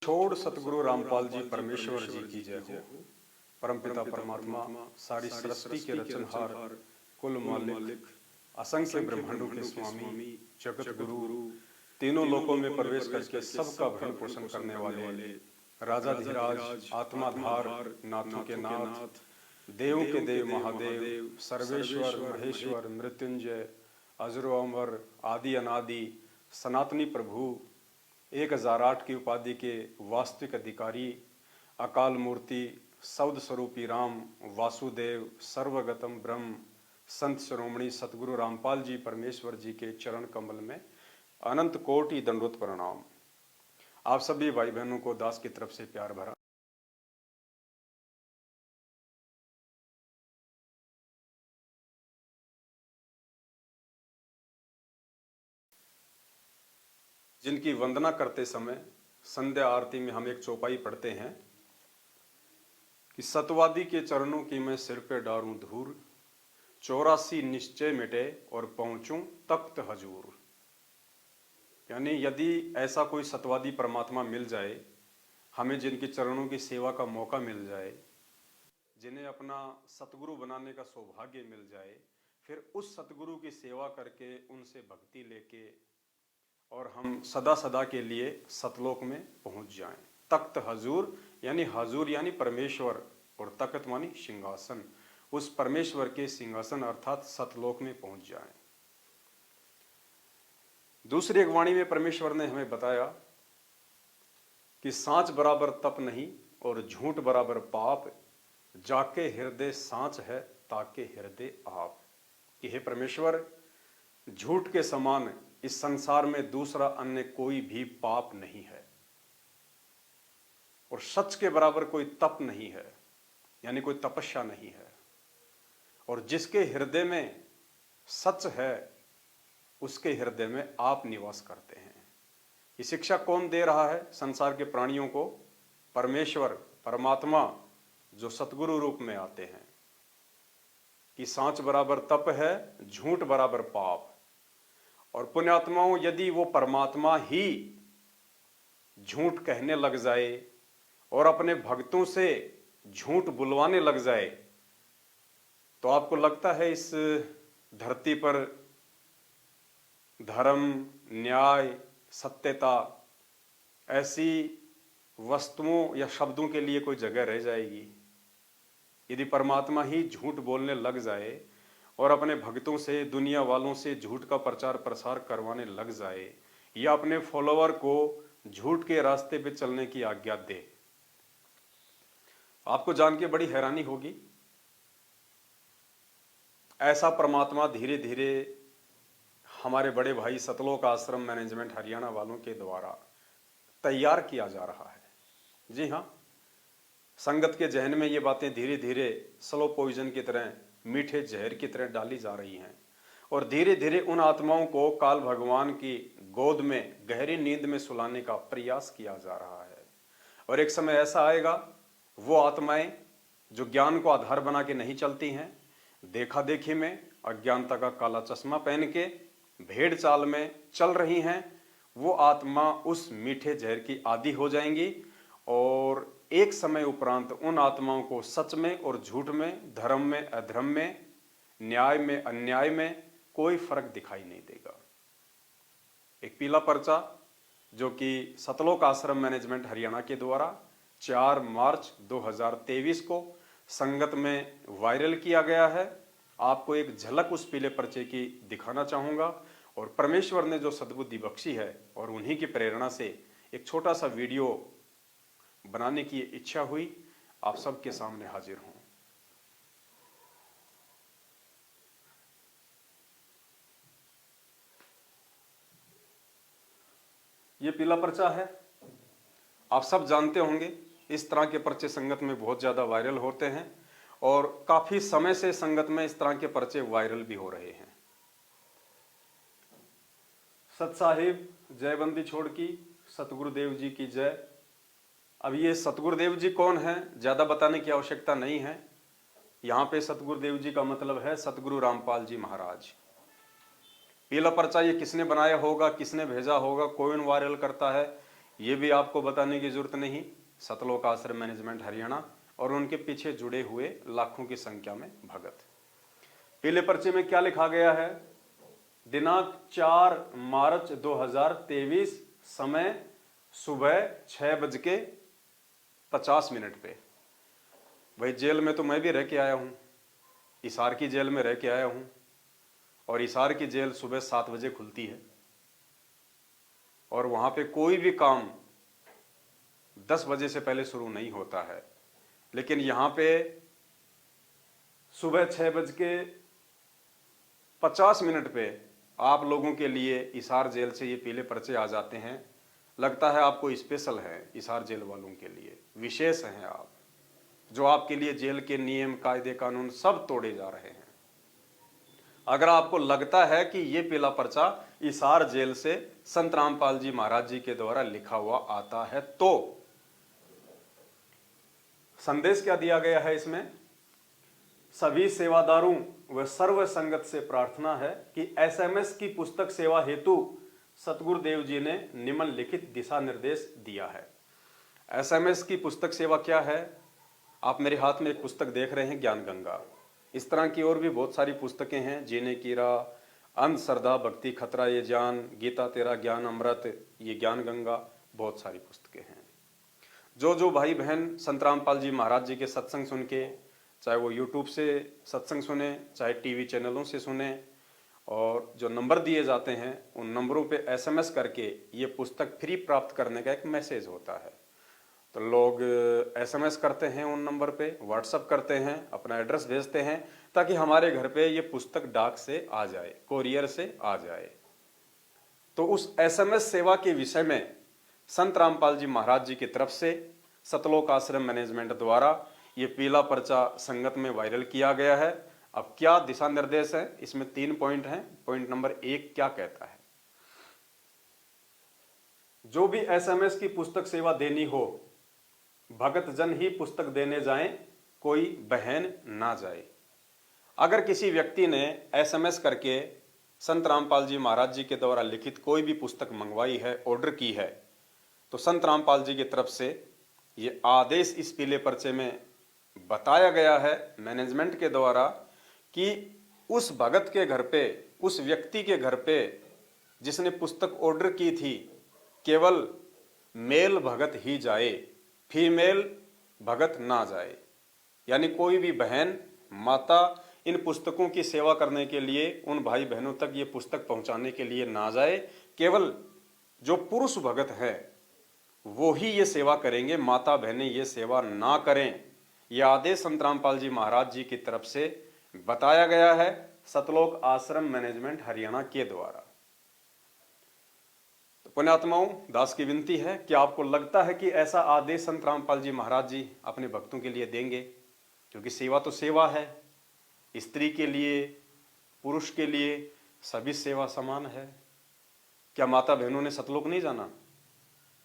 छोड़ सतगुरु रामपाल जी परमेश्वर जी की जय हो। परमपिता परमात्मा सारी सृष्टि के रचनहार, कुल मालिक, असंख्य ब्रह्मांडों के स्वामी, जगत गुरु, तीनों लोकों में प्रवेश करके सबका भरण पोषण करने वाले राजाधिराज, आत्माधार, नाथों के नाथ, देव के देव महादेव, सर्वेश्वर महेश्वर मृत्युंजय, अजरो अमर, आदि अनादि, सनातनी प्रभु, 1008 की उपाधि के वास्तविक अधिकारी, अकाल मूर्ति, शब्द स्वरूपी राम, वासुदेव, सर्वगतम ब्रह्म, संत शिरोमणि सतगुरु रामपाल जी परमेश्वर जी के चरण कमल में अनंत कोटि दंडोत प्रणाम। आप सभी भाई बहनों को दास की तरफ से प्यार भरा जिनकी वंदना करते समय संध्या आरती में हम एक चौपाई पढ़ते हैं कि सतवादी के चरणों की मैं सिर पे डारूं धूल, 84 निश्चय मिटे और पहुंचूं तख्त हजूर। यानी यदि ऐसा कोई सतवादी परमात्मा मिल जाए, हमें जिनके चरणों की सेवा का मौका मिल जाए, जिन्हें अपना सतगुरु बनाने का सौभाग्य मिल जाए, फिर उस सतगुरु की सेवा करके उनसे भक्ति लेके और हम सदा सदा के लिए सतलोक में पहुंच जाएं। तख्त हजूर यानी परमेश्वर, और तख्त मानी सिंहासन, उस परमेश्वर के सिंहासन अर्थात सतलोक में पहुंच जाएं। दूसरी एक वाणी में परमेश्वर ने हमें बताया कि सांच बराबर तप नहीं और झूठ बराबर पाप, जाके हृदय सांच है ताके हृदय आप। कि हे परमेश्वर, झूठ के समान इस संसार में दूसरा अन्य कोई भी पाप नहीं है और सच के बराबर कोई तप नहीं है, यानी कोई तपस्या नहीं है। और जिसके हृदय में सच है उसके हृदय में आप निवास करते हैं। ये शिक्षा कौन दे रहा है संसार के प्राणियों को? परमेश्वर, परमात्मा, जो सतगुरु रूप में आते हैं कि सांच बराबर तप है, झूठ बराबर पाप। और पुण्यात्माओं, यदि वो परमात्मा ही झूठ कहने लग जाए और अपने भक्तों से झूठ बुलवाने लग जाए, तो आपको लगता है इस धरती पर धर्म, न्याय, सत्यता ऐसी वस्तुओं या शब्दों के लिए कोई जगह रह जाएगी? यदि परमात्मा ही झूठ बोलने लग जाए और अपने भक्तों से, दुनिया वालों से झूठ का प्रचार प्रसार करवाने लग जाए या अपने फॉलोअर को झूठ के रास्ते पे चलने की आज्ञा दे, आपको जान के बड़ी हैरानी होगी। ऐसा परमात्मा धीरे धीरे हमारे बड़े भाई सतलोक आश्रम मैनेजमेंट हरियाणा वालों के द्वारा तैयार किया जा रहा है। जी हाँ, संगत के जहन में ये बातें धीरे धीरे स्लो पॉइजन की तरह, मीठे जहर की तरह डाली जा रही हैं और धीरे धीरे उन आत्माओं को काल भगवान की गोद में गहरी नींद में सुलाने का प्रयास किया जा रहा है। और एक समय ऐसा आएगा, वो आत्माएं जो ज्ञान को आधार बना के नहीं चलती हैं, देखा देखी में अज्ञानता का काला चश्मा पहन के भेड़ चाल में चल रही हैं, वो आत्मा उस मीठे जहर की आदी हो जाएंगी और एक समय उपरांत उन आत्माओं को सच में और झूठ में, धर्म में अधर्म में, न्याय में अन्याय में कोई फर्क दिखाई नहीं देगा। एक पीला पर्चा जो कि सतलोक आश्रम मैनेजमेंट हरियाणा के द्वारा 4 मार्च 2023 को संगत में वायरल किया गया है, आपको एक झलक उस पीले पर्चे की दिखाना चाहूँगा। और परमेश्वर ने जो सद्बुद्धि बख्शी है और उन्हीं की प्रेरणा से एक छोटा सा वीडियो बनाने की इच्छा हुई, आप सबके सामने हाजिर हूँ। ये पीला पर्चा है, आप सब जानते होंगे इस तरह के पर्चे संगत में बहुत ज़्यादा वायरल होते हैं और काफ़ी समय से संगत में इस तरह के पर्चे वायरल भी हो रहे हैं। सत साहिब जयबंदी छोड़ की, सतगुरुदेव जी की जय। अब ये सतगुरुदेव जी कौन है, ज़्यादा बताने की आवश्यकता नहीं है। यहाँ पे सतगुरुदेव जी का मतलब है सतगुरु रामपाल जी महाराज। पीला पर्चा ये किसने बनाया होगा, किसने भेजा होगा, कौन वायरल करता है, ये भी आपको बताने की जरूरत नहीं, सतलोक आश्रम मैनेजमेंट हरियाणा और उनके पीछे जुड़े हुए लाखों की संख्या में भगत। पीले पर्चे में क्या लिखा गया है? दिनांक 4 मार्च 2023, समय सुबह 6:50 पे। भाई जेल में तो मैं भी रह के आया हूं, हिसार की जेल में रह के आया हूं, और हिसार की जेल सुबह 7 बजे खुलती है और वहां पे कोई भी काम 10 बजे से पहले शुरू नहीं होता है। लेकिन यहां पे सुबह 6:50 पे आप लोगों के लिए हिसार जेल से ये पीले पर्चे आ जाते हैं। लगता है आपको स्पेशल है, हिसार जेल वालों के लिए विशेष हैं आप, जो आपके लिए जेल के नियम कायदे कानून सब तोड़े जा रहे हैं। अगर आपको लगता है कि ये पीला पर्चा हिसार जेल से संत रामपाल जी महाराज जी के द्वारा लिखा हुआ आता है, तो संदेश क्या दिया गया है इसमें? सभी सेवादारों व सर्व संगत से प्रार्थना है कि एसएमएस की पुस्तक सेवा हेतु सतगुरुदेव जी ने निम्नलिखित दिशा निर्देश दिया है। एसएमएस की पुस्तक सेवा क्या है? आप मेरे हाथ में एक पुस्तक देख रहे हैं, ज्ञान गंगा। इस तरह की और भी बहुत सारी पुस्तकें हैं, जीने की राह, अंधश्रद्धा भक्ति खतरा ये जान, गीता तेरा ज्ञान अमृत, ये ज्ञान गंगा, बहुत सारी पुस्तकें हैं। जो भाई बहन संत रामपाल जी महाराज जी के सत्संग सुन के, चाहे वो यूट्यूब से सत्संग सुने, चाहे टीवी चैनलों से सुने, और जो नंबर दिए जाते हैं उन नंबरों पे एसएमएस करके ये पुस्तक फ्री प्राप्त करने का एक मैसेज होता है। तो लोग एसएमएस करते हैं उन नंबर पे, व्हाट्सएप करते हैं, अपना एड्रेस भेजते हैं, ताकि हमारे घर पे ये पुस्तक डाक से आ जाए, कोरियर से आ जाए। तो उस एसएमएस सेवा के विषय में संत रामपाल जी महाराज जी की तरफ से सतलोक आश्रम मैनेजमेंट द्वारा ये पीला पर्चा संगत में वायरल किया गया है। अब क्या दिशा निर्देश है? इसमें 3 पॉइंट हैं। पॉइंट नंबर 1 क्या कहता है? जो भी एसएमएस की पुस्तक सेवा देनी हो, भगत जन ही पुस्तक देने जाएं, कोई बहन ना जाए। अगर किसी व्यक्ति ने एसएमएस करके संत रामपाल जी महाराज जी के द्वारा लिखित कोई भी पुस्तक मंगवाई है, ऑर्डर की है, तो संत रामपाल जी की तरफ से ये आदेश इस पीले पर्चे में बताया गया है मैनेजमेंट के द्वारा कि उस भगत के घर पे, उस व्यक्ति के घर पे जिसने पुस्तक ऑर्डर की थी, केवल मेल भगत ही जाए, फीमेल भगत ना जाए। यानी कोई भी बहन, माता इन पुस्तकों की सेवा करने के लिए, उन भाई बहनों तक ये पुस्तक पहुंचाने के लिए ना जाए। केवल जो पुरुष भगत है वो ही ये सेवा करेंगे, माता बहनें ये सेवा ना करें। यह आदेश संत रामपाल जी महाराज जी की तरफ से बताया गया है सतलोक आश्रम मैनेजमेंट हरियाणा के द्वारा। तो पुण्यात्माओं, दास की विनती है कि आपको लगता है कि ऐसा आदेश संत रामपाल जी महाराज जी अपने भक्तों के लिए देंगे? क्योंकि सेवा तो सेवा है, स्त्री के लिए, पुरुष के लिए सभी सेवा समान है। क्या माता बहनों ने सतलोक नहीं जाना?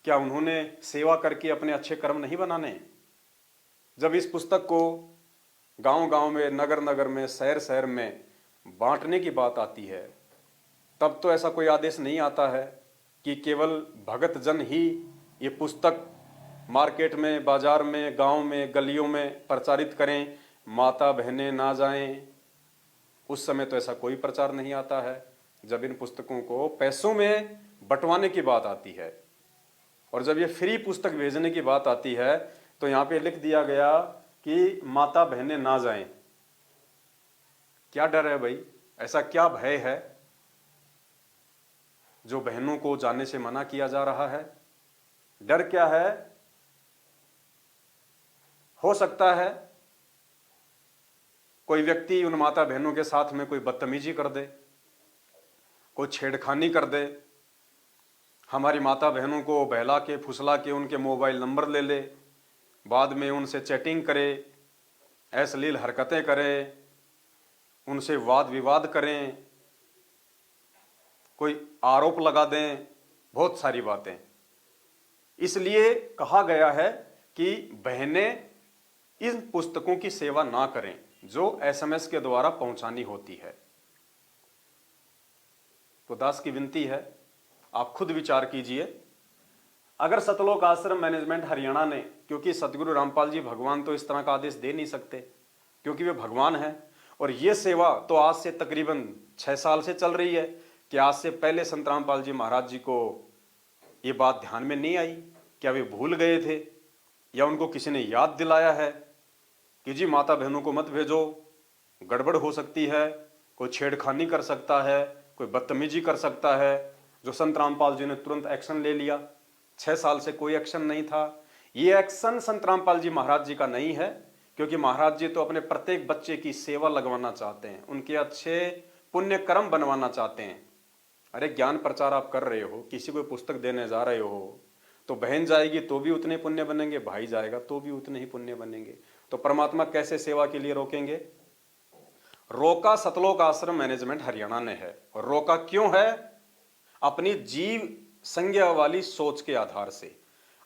क्या उन्होंने सेवा करके अपने अच्छे कर्म नहीं बनाने? जब इस पुस्तक को गांव-गांव में, नगर-नगर में, शहर-शहर में बांटने की बात आती है, तब तो ऐसा कोई आदेश नहीं आता है कि केवल भगत जन ही ये पुस्तक मार्केट में, बाजार में, गांव में, गलियों में प्रचारित करें, माता बहनें ना जाएं। उस समय तो ऐसा कोई प्रचार नहीं आता है। जब इन पुस्तकों को पैसों में बंटवाने की बात आती है और जब ये फ्री पुस्तक भेजने की बात आती है, तो यहाँ पे लिख दिया गया कि माता बहनें ना जाएं। क्या डर है भाई? ऐसा क्या भय है जो बहनों को जाने से मना किया जा रहा है? डर क्या है? हो सकता है कोई व्यक्ति उन माता बहनों के साथ में कोई बदतमीजी कर दे, कोई छेड़खानी कर दे, हमारी माता बहनों को बहला के फुसला के उनके मोबाइल नंबर ले ले, बाद में उनसे चैटिंग करे, अश्लील हरकतें करें, उनसे वाद विवाद करें, कोई आरोप लगा दें, बहुत सारी बातें। इसलिए कहा गया है कि बहनें इन पुस्तकों की सेवा ना करें जो एसएमएस के द्वारा पहुंचानी होती है। तो दास की विनती है, आप खुद विचार कीजिए। अगर सतलोक आश्रम मैनेजमेंट हरियाणा ने, क्योंकि सतगुरु रामपाल जी भगवान तो इस तरह का आदेश दे नहीं सकते क्योंकि वे भगवान हैं, और ये सेवा तो आज से तकरीबन 6 साल से चल रही है, कि आज से पहले संत रामपाल जी महाराज जी को ये बात ध्यान में नहीं आई? क्या वे भूल गए थे, या उनको किसी ने याद दिलाया है कि जी माता बहनों को मत भेजो, गड़बड़ हो सकती है, कोई छेड़खानी कर सकता है, कोई बदतमीजी कर सकता है, जो संत रामपाल जी ने तुरंत एक्शन ले लिया। 6 साल से कोई एक्शन नहीं था। ये एक्शन संत रामपाल जी महाराज जी का नहीं है, क्योंकि महाराज जी तो अपने प्रत्येक बच्चे की सेवा लगवाना चाहते हैं, उनके अच्छे पुण्य कर्म बनवाना चाहते हैं। अरे ज्ञान प्रचार आप कर रहे हो, किसी को पुस्तक देने जा रहे हो, तो बहन जाएगी तो भी उतने पुण्य बनेंगे, भाई जाएगा तो भी उतने ही पुण्य बनेंगे। तो परमात्मा कैसे सेवा के लिए रोकेंगे? रोका सतलोक आश्रम मैनेजमेंट हरियाणा ने है। और रोका क्यों है? अपनी जीव संज्ञा वाली सोच के आधार से।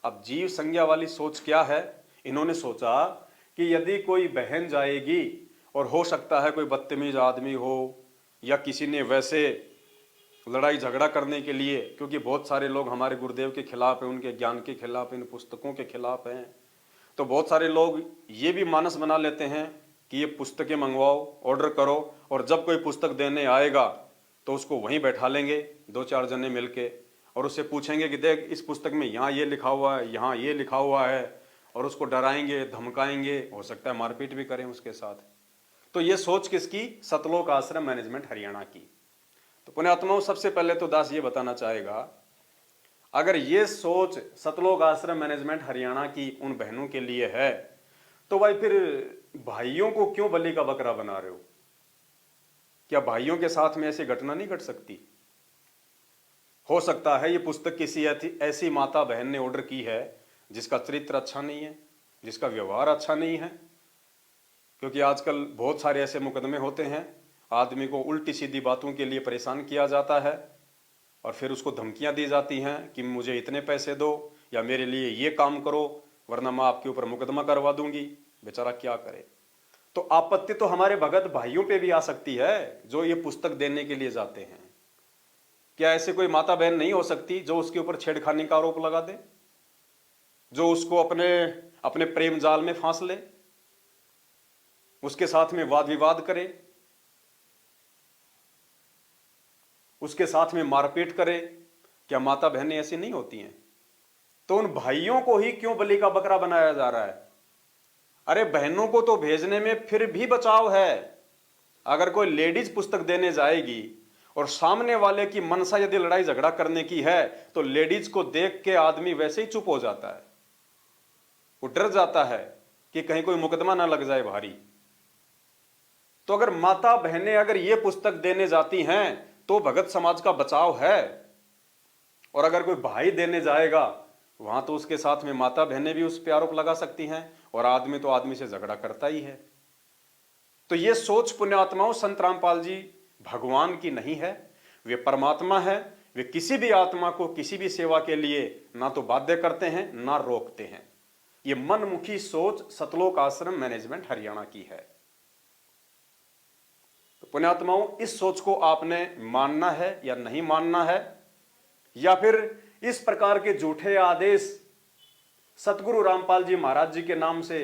अब जीव संज्ञा वाली सोच क्या है? इन्होंने सोचा कि यदि कोई बहन जाएगी और हो सकता है कोई बदतमीज आदमी हो, या किसी ने वैसे लड़ाई झगड़ा करने के लिए, क्योंकि बहुत सारे लोग हमारे गुरुदेव के खिलाफ हैं, उनके ज्ञान के खिलाफ, इन पुस्तकों के खिलाफ हैं, तो बहुत सारे लोग ये भी मानस बना लेते हैं कि ये पुस्तकें मंगवाओ, ऑर्डर करो, और जब कोई पुस्तक देने आएगा तो उसको वहीं बैठा लेंगे 2-4 जने मिलके, और उससे पूछेंगे कि देख इस पुस्तक में यहाँ ये लिखा हुआ है, यहाँ ये लिखा हुआ है, और उसको डराएंगे, धमकाएंगे, हो सकता है मारपीट भी करें उसके साथ। तो ये सोच किसकी? सतलोक आश्रम मैनेजमेंट हरियाणा की। तो पुण्यात्माओं, सबसे पहले तो दास ये बताना चाहेगा, अगर ये सोच सतलोक आश्रम मैनेजमेंट हरियाणा की उन बहनों के लिए है, तो भाई फिर भाइयों को क्यों बलि का बकरा बना रहे हो? क्या भाइयों के साथ में ऐसी घटना नहीं घट सकती? हो सकता है ये पुस्तक किसी ऐसी माता बहन ने ऑर्डर की है जिसका चरित्र अच्छा नहीं है, जिसका व्यवहार अच्छा नहीं है, क्योंकि आजकल बहुत सारे ऐसे मुकदमे होते हैं, आदमी को उल्टी सीधी बातों के लिए परेशान किया जाता है, और फिर उसको धमकियां दी जाती हैं कि मुझे इतने पैसे दो, या मेरे लिए ये काम करो, वरना मैं आपके ऊपर मुकदमा करवा दूंगी। बेचारा क्या करे? तो आपत्ति तो हमारे भगत भाइयों पे भी आ सकती है जो ये पुस्तक देने के लिए जाते हैं। क्या ऐसे कोई माता बहन नहीं हो सकती जो उसके ऊपर छेड़खानी का आरोप लगा दे, जो उसको अपने अपने प्रेम जाल में फांस ले, उसके साथ में वाद विवाद करे, उसके साथ में मारपीट करे? क्या माता बहनें ऐसी नहीं होती हैं? तो उन भाइयों को ही क्यों बलि का बकरा बनाया जा रहा है? अरे बहनों को तो भेजने में फिर भी बचाव है। अगर कोई लेडीज पुस्तक देने जाएगी और सामने वाले की मनसा यदि लड़ाई झगड़ा करने की है, तो लेडीज को देख के आदमी वैसे ही चुप हो जाता है, वो डर जाता है कि कहीं कोई मुकदमा ना लग जाए भारी। तो अगर माता बहनें अगर ये पुस्तक देने जाती हैं तो भगत समाज का बचाव है, और अगर कोई भाई देने जाएगा वहां तो उसके साथ में माता बहनें भी उस पर आरोप लगा सकती हैं, और आदमी तो आदमी से झगड़ा करता ही है। तो ये सोच पुण्यात्माओं संत रामपाल जी भगवान की नहीं है, वे परमात्मा है। वे किसी भी आत्मा को किसी भी सेवा के लिए ना तो बाध्य करते हैं ना रोकते हैं। ये मनमुखी सोच सतलोक आश्रम मैनेजमेंट हरियाणा की है। तो पुण्यात्माओं, इस सोच को आपने मानना है या नहीं मानना है, या फिर इस प्रकार के झूठे आदेश सतगुरु रामपाल जी महाराज जी के नाम से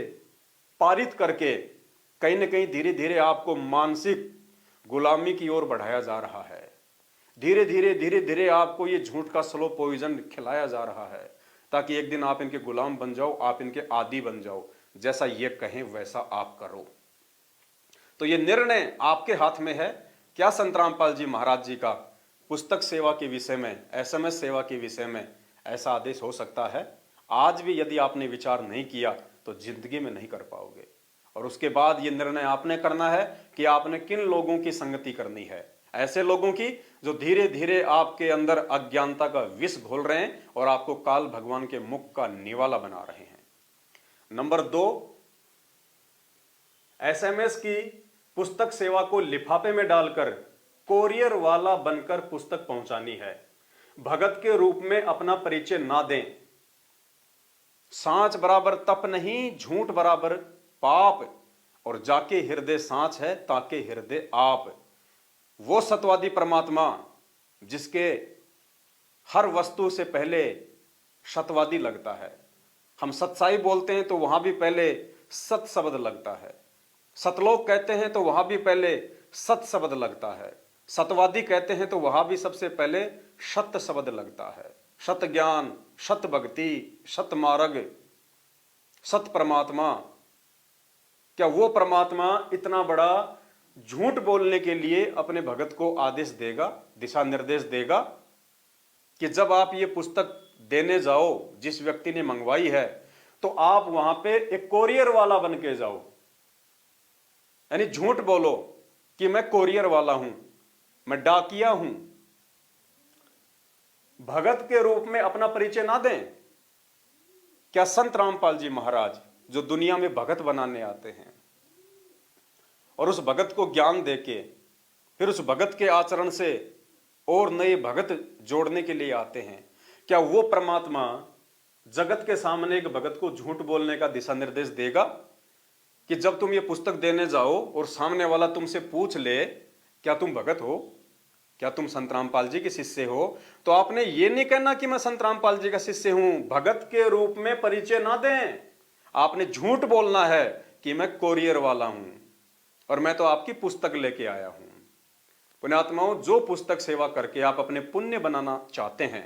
पारित करके कहीं ना कहीं धीरे धीरे आपको मानसिक गुलामी की ओर बढ़ाया जा रहा है। धीरे धीरे आपको ये झूठ का स्लो पॉइजन खिलाया जा रहा है, ताकि एक दिन आप इनके गुलाम बन जाओ, आप इनके आदी बन जाओ, जैसा ये कहें वैसा आप करो। तो ये निर्णय आपके हाथ में है। क्या संत रामपाल जी महाराज जी का पुस्तक सेवा के विषय में, SMS सेवा के विषय में ऐसा आदेश हो सकता है? आज भी यदि आपने विचार नहीं किया तो जिंदगी में नहीं कर पाओगे। और उसके बाद ये निर्णय आपने करना है कि आपने किन लोगों की संगति करनी है। ऐसे लोगों की जो धीरे धीरे आपके अंदर अज्ञानता का विष घोल रहे हैं और आपको काल भगवान के मुख का निवाला बना रहे हैं। नंबर 2, SMS की पुस्तक सेवा को लिफाफे में डालकर कोरियर वाला बनकर पुस्तक पहुंचानी है। भगत के रूप में अपना परिचय ना दें। सांच बराबर तप नहीं, झूठ बराबर पाप, और जाके हृदय सांच है ताके हृदय आप। वो सतवादी परमात्मा जिसके हर वस्तु से पहले सत्यवादी लगता है। हम सच्चाई बोलते हैं तो वहां भी पहले सत शब्द लगता है। सतलोक कहते हैं तो वहां भी पहले सत शब्द लगता है। सतवादी कहते हैं तो वहां भी सबसे पहले सत्य शब्द लगता है। सत ज्ञान, सत भक्ति, सत मार्ग, सत परमात्मा। क्या वो परमात्मा इतना बड़ा झूठ बोलने के लिए अपने भगत को आदेश देगा, दिशा निर्देश देगा कि जब आप ये पुस्तक देने जाओ, जिस व्यक्ति ने मंगवाई है, तो आप वहां पे एक कोरियर वाला बन के जाओ, यानी झूठ बोलो कि मैं कोरियर वाला हूं, मैं डाकिया हूं। भगत के रूप में अपना परिचय ना दें। क्या संत रामपाल जी महाराज, जो दुनिया में भगत बनाने आते हैं और उस भगत को ज्ञान देके फिर उस भगत के आचरण से और नए भगत जोड़ने के लिए आते हैं, क्या वो परमात्मा जगत के सामने एक भगत को झूठ बोलने का दिशा निर्देश देगा कि जब तुम ये पुस्तक देने जाओ और सामने वाला तुमसे पूछ ले क्या तुम भगत हो, क्या तुम संत रामपाल जी के शिष्य हो, तो आपने ये नहीं कहना कि मैं संत रामपाल जी का शिष्य हूं। भगत के रूप में परिचय ना दें। आपने झूठ बोलना है कि मैं कोरियर वाला हूं और मैं तो आपकी पुस्तक लेके आया हूं। पुण्यात्माओं, जो पुस्तक सेवा करके आप अपने पुण्य बनाना चाहते हैं,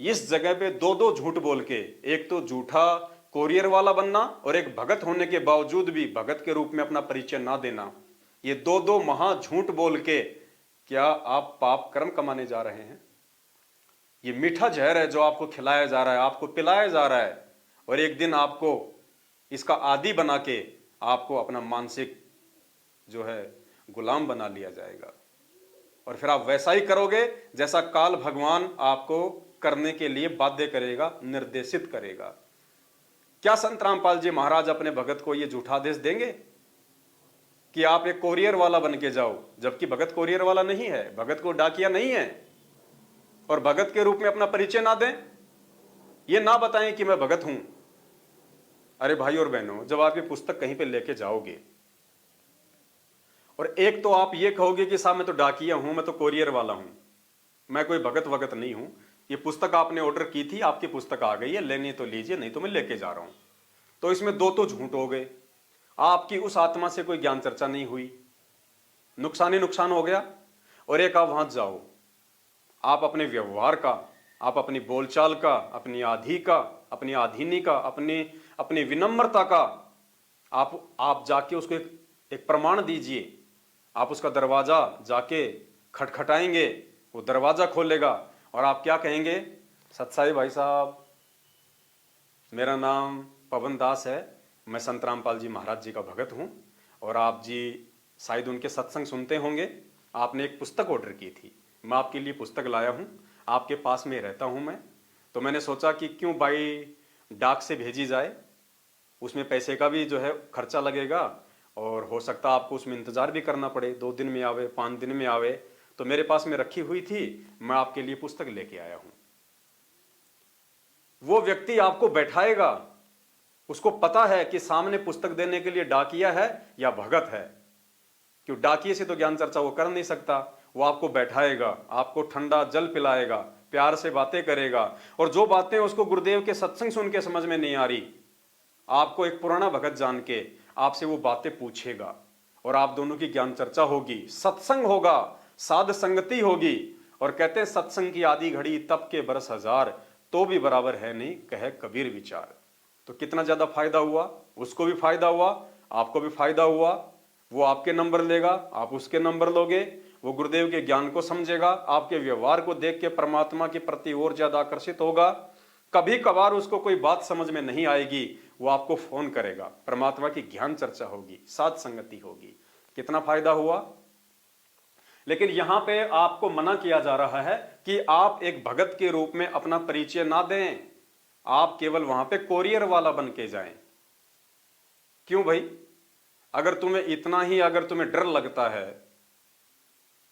इस जगह पे दो दो झूठ बोल के, एक तो झूठा कोरियर वाला बनना और एक भगत होने के बावजूद भी भगत के रूप में अपना परिचय ना देना, ये दो दो महा झूठ बोल के क्या आप पाप कर्म कमाने जा रहे हैं? ये मीठा जहर है जो आपको खिलाया जा रहा है, आपको पिलाया जा रहा है, और एक दिन आपको इसका आदी बना के आपको अपना मानसिक जो है गुलाम बना लिया जाएगा और फिर आप वैसा ही करोगे जैसा काल भगवान आपको करने के लिए बाध्य करेगा, निर्देशित करेगा। क्या संत रामपाल जी महाराज अपने भगत को यह झूठा आदेश देंगे कि आप एक कोरियर वाला बन के जाओ, जबकि भगत कोरियर वाला नहीं है, भगत को डाकिया नहीं है, और भगत के रूप में अपना परिचय ना दें, ये ना बताएं कि मैं भगत हूं। अरे भाई और बहनों, जब आप ये पुस्तक कहीं पे लेके जाओगे और एक तो आप ये कहोगे कि साहब मैं तो डाकिया हूं, मैं तो कोरियर वाला हूं, मैं कोई भगत वगत नहीं हूं, ये पुस्तक आपने ऑर्डर की थी, आपकी पुस्तक आ गई है, लेनी तो लीजिए, नहीं तो मैं लेके जा रहा हूं, तो इसमें दो तो झूठ हो गए। आपकी उस आत्मा से कोई ज्ञान चर्चा नहीं हुई, नुकसान ही नुकसान हो गया। और एक आप वहां जाओ, आप अपने व्यवहार का, आप अपनी बोलचाल का, अपनी आधी का, अपनी आधीनी का, अपनी विनम्रता का आप जाके उसको एक प्रमाण दीजिए। आप उसका दरवाजा जाके खटखटाएंगे, वो दरवाजा खोलेगा और आप क्या कहेंगे? सत्साई भाई साहब, मेरा नाम पवन दास है, मैं संत रामपाल जी महाराज जी का भगत हूं और आप जी शायद उनके सत्संग सुनते होंगे, आपने एक पुस्तक ऑर्डर की थी, मैं आपके लिए पुस्तक लाया हूं, आपके पास में रहता हूं मैं, तो मैंने सोचा कि क्यों भाई डाक से भेजी जाए, उसमें पैसे का भी जो है खर्चा लगेगा और हो सकता आपको उसमें इंतजार भी करना पड़े, 2 दिन में आवे, 5 दिन में आवे, तो मेरे पास में रखी हुई थी, मैं आपके लिए पुस्तक लेके आया हूं। वो व्यक्ति आपको बैठाएगा, उसको पता है कि सामने पुस्तक देने के लिए डाकिया है या भगत है, क्यों डाकिए से तो ज्ञान चर्चा वो कर नहीं सकता। वो आपको बैठाएगा, आपको ठंडा जल पिलाएगा, प्यार से बातें करेगा, और जो बातें उसको गुरुदेव के सत्संग सुन के समझ में नहीं आ रही, आपको एक पुराना भगत जान के आपसे वो बातें पूछेगा और आप दोनों की ज्ञान चर्चा होगी, सत्संग होगा, साध संगति होगी। और कहते हैं सत्संग की आधी घड़ी तब के बरस हजार, तो भी बराबर है नहीं कहे कबीर विचार। तो कितना ज्यादा फायदा हुआ, उसको भी फायदा हुआ, आपको भी फायदा हुआ। वो आपके नंबर लेगा, आप उसके नंबर लोगे, वो गुरुदेव के ज्ञान को समझेगा, आपके व्यवहार को देख के परमात्मा के प्रति और ज्यादा आकर्षित होगा। कभी कभार उसको कोई बात समझ में नहीं आएगी, वो आपको फोन करेगा, परमात्मा की ज्ञान चर्चा होगी, साध संगति होगी। कितना फायदा हुआ। लेकिन यहां पे आपको मना किया जा रहा है कि आप एक भगत के रूप में अपना परिचय ना दें, आप केवल वहां पे कोरियर वाला बन के जाएं। क्यों भाई? अगर तुम्हें डर लगता है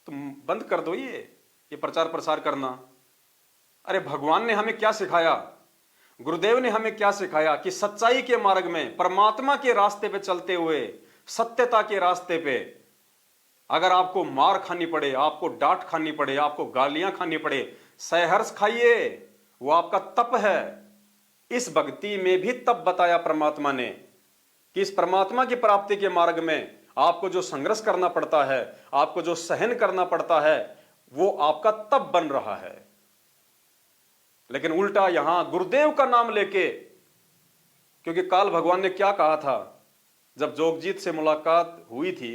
तो बंद कर दो ये प्रचार प्रसार करना। अरे भगवान ने हमें क्या सिखाया, गुरुदेव ने हमें क्या सिखाया कि सच्चाई के मार्ग में, परमात्मा के रास्ते पे चलते हुए, सत्यता के रास्ते पे, अगर आपको मार खानी पड़े, आपको डांट खानी पड़े, आपको गालियां खानी पड़े, सहर्ष खाइए, वो आपका तप है। इस भक्ति में भी तप बताया परमात्मा ने कि इस परमात्मा की प्राप्ति के मार्ग में आपको जो संघर्ष करना पड़ता है, आपको जो सहन करना पड़ता है, वो आपका तप बन रहा है। लेकिन उल्टा यहां गुरुदेव का नाम लेके, क्योंकि काल भगवान ने क्या कहा था जब जोगजीत से मुलाकात हुई थी,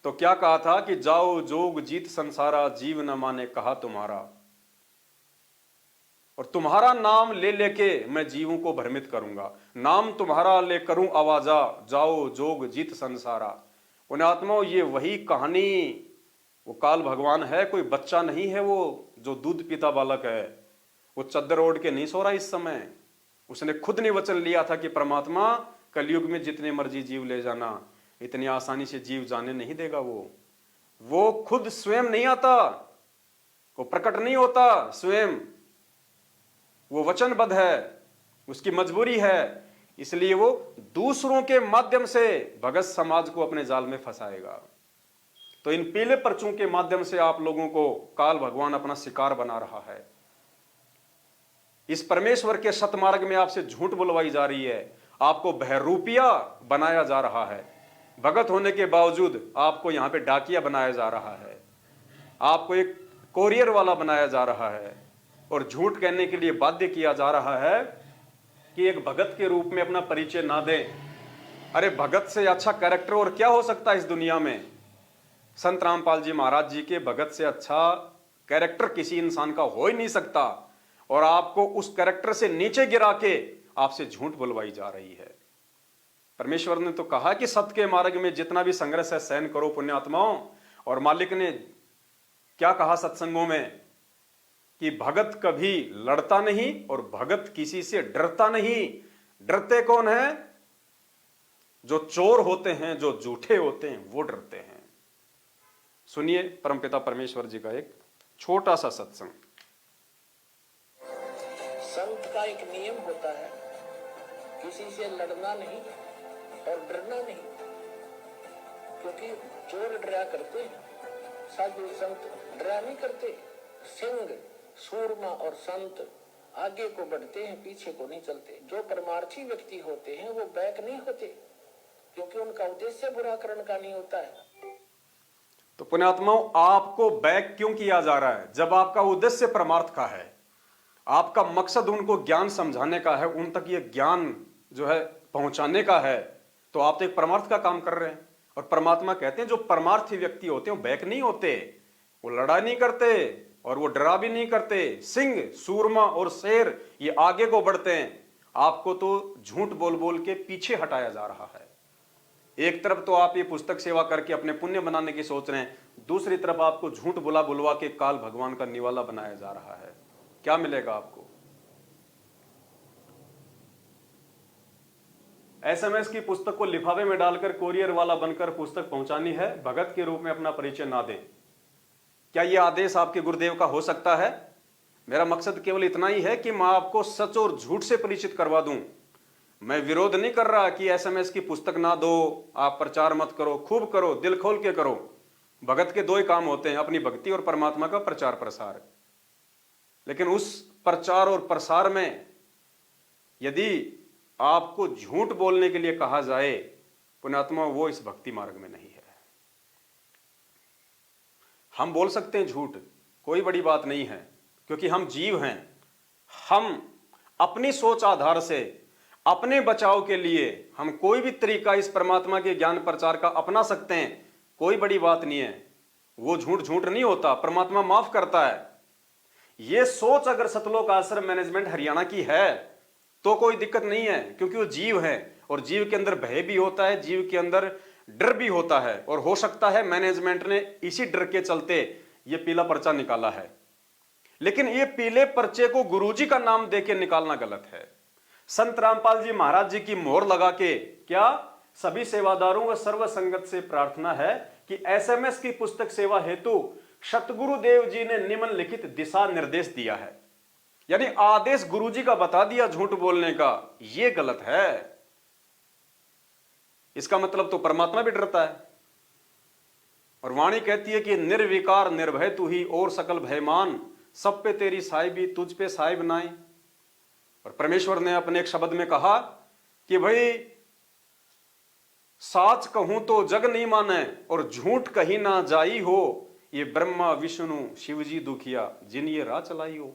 तो क्या कहा था कि जाओ जोग जीत संसारा, जीव न माने कहा तुम्हारा। और तुम्हारा नाम ले लेके मैं जीवों को भ्रमित करूंगा, नाम तुम्हारा ले करूं आवाजा, जाओ जोग जीत संसारा। पुण्यात्माओं, ये वही कहानी, वो काल भगवान है, कोई बच्चा नहीं है वो जो दूध पीता बालक है। वो चद्दर ओढ़ के नहीं सो रहा इस समय। उसने खुद ने वचन लिया था कि परमात्मा कलयुग में जितने मर्जी जीव ले जाना, इतनी आसानी से जीव जाने नहीं देगा। वो खुद स्वयं नहीं आता, वो प्रकट नहीं होता स्वयं, वो वचनबद्ध है, उसकी मजबूरी है, इसलिए वो दूसरों के माध्यम से भगत समाज को अपने जाल में फंसाएगा। तो इन पीले पर्चों के माध्यम से आप लोगों को काल भगवान अपना शिकार बना रहा है। इस परमेश्वर के सतमार्ग में आपसे झूठ बुलवाई जा रही है, आपको बहरूपिया बनाया जा रहा है। भगत होने के बावजूद आपको यहां पे डाकिया बनाया जा रहा है, आपको एक कोरियर वाला बनाया जा रहा है, और झूठ कहने के लिए बाध्य किया जा रहा है कि एक भगत के रूप में अपना परिचय ना दें। अरे भगत से अच्छा कैरेक्टर और क्या हो सकता है इस दुनिया में। संत रामपाल जी महाराज जी के भगत से अच्छा कैरेक्टर किसी इंसान का हो ही नहीं सकता, और आपको उस कैरेक्टर से नीचे गिरा के आपसे झूठ बुलवाई जा रही है। परमेश्वर ने तो कहा कि सत्य के मार्ग में जितना भी संघर्ष है सहन करो पुण्यात्माओं। और मालिक ने क्या कहा सत्संगों में कि भगत कभी लड़ता नहीं और भगत किसी से डरता नहीं। डरते कौन है? जो चोर होते हैं, जो झूठे होते हैं, वो डरते हैं। सुनिए परमपिता परमेश्वर जी का एक छोटा सा सत्संग। संत का एक नियम होता है, किसी से लड़ना नहीं और डरना नहीं, क्योंकि चोर डरा करते हैं, साधु संत डरा नहीं करते। सिंह सूरमा और संत आगे को बढ़ते हैं, पीछे को नहीं चलते। जो परमार्थी व्यक्ति होते हैं वो बैक नहीं होते, क्योंकि उनका उद्देश्य बुरा करने का नहीं होता है। तो पुण्यात्माओं, आपको बैक क्यों किया जा रहा है? जब आपका उद्देश्य परमार्थ का है, आपका मकसद उनको ज्ञान समझाने का है, उन तक ये ज्ञान जो है पहुंचाने का है, तो आप तो एक परमार्थ का काम कर रहे हैं। और परमात्मा कहते हैं जो परमार्थी व्यक्ति होते हैं वो बैक नहीं होते, वो लड़ाई नहीं करते और वो डरा भी नहीं करते। सिंह सूरमा और शेर ये आगे को बढ़ते हैं, आपको तो झूठ बोल बोल के पीछे हटाया जा रहा है। एक तरफ तो आप ये पुस्तक सेवा करके अपने पुण्य बनाने की सोच रहे हैं, दूसरी तरफ आपको झूठ बुला बुलवा के काल भगवान का निवाला बनाया जा रहा है। क्या मिलेगा आपको? एसएमएस की पुस्तक को लिफाफे में डालकर कोरियर वाला बनकर पुस्तक पहुंचानी है, भगत के रूप में अपना परिचय ना दें। क्या यह आदेश आपके गुरुदेव का हो सकता है? मेरा मकसद केवल इतना ही है कि मैं आपको सच और झूठ से परिचित करवा दूं। मैं विरोध नहीं कर रहा कि एसएमएस की पुस्तक ना दो, आप प्रचार मत करो, खूब करो, दिल खोल के करो। भगत के दो ही काम होते हैं, अपनी भक्ति और परमात्मा का प्रचार प्रसार। लेकिन उस प्रचार और प्रसार में यदि आपको झूठ बोलने के लिए कहा जाए, पुण्यात्मा, वो इस भक्ति मार्ग में नहीं है। हम बोल सकते हैं झूठ, कोई बड़ी बात नहीं है, क्योंकि हम जीव हैं। हम अपनी सोच आधार से अपने बचाव के लिए हम कोई भी तरीका इस परमात्मा के ज्ञान प्रचार का अपना सकते हैं, कोई बड़ी बात नहीं है। वो झूठ झूठ नहीं होता, परमात्मा माफ करता है। ये सोच अगर सतलोक आश्रम मैनेजमेंट हरियाणा की है तो कोई दिक्कत नहीं है, क्योंकि वो जीव है और जीव के अंदर भय भी होता है, जीव के अंदर डर भी होता है। और हो सकता है मैनेजमेंट ने इसी डर के चलते ये पीला पर्चा निकाला है। लेकिन ये पीले पर्चे को गुरुजी का नाम देके निकालना गलत है। संत रामपाल जी महाराज जी की मोहर लगा के, क्या सभी सेवादारों व सर्व संगत से प्रार्थना है कि एसएमएस की पुस्तक सेवा हेतु सतगुरुदेव जी ने निम्नलिखित दिशा निर्देश दिया है, यानी आदेश गुरुजी का बता दिया झूठ बोलने का, यह गलत है। इसका मतलब तो परमात्मा भी डरता है। और वाणी कहती है कि निर्विकार निर्भय तू ही और सकल भयमान, सब पे तेरी साहिबी, तुझ पे साहिब नाई। और परमेश्वर ने अपने एक शब्द में कहा कि भाई साच कहूं तो जग नहीं माने और झूठ कहीं ना जाई हो, ये ब्रह्मा विष्णु शिव जी दुखिया जिन ये राह चलाई हो।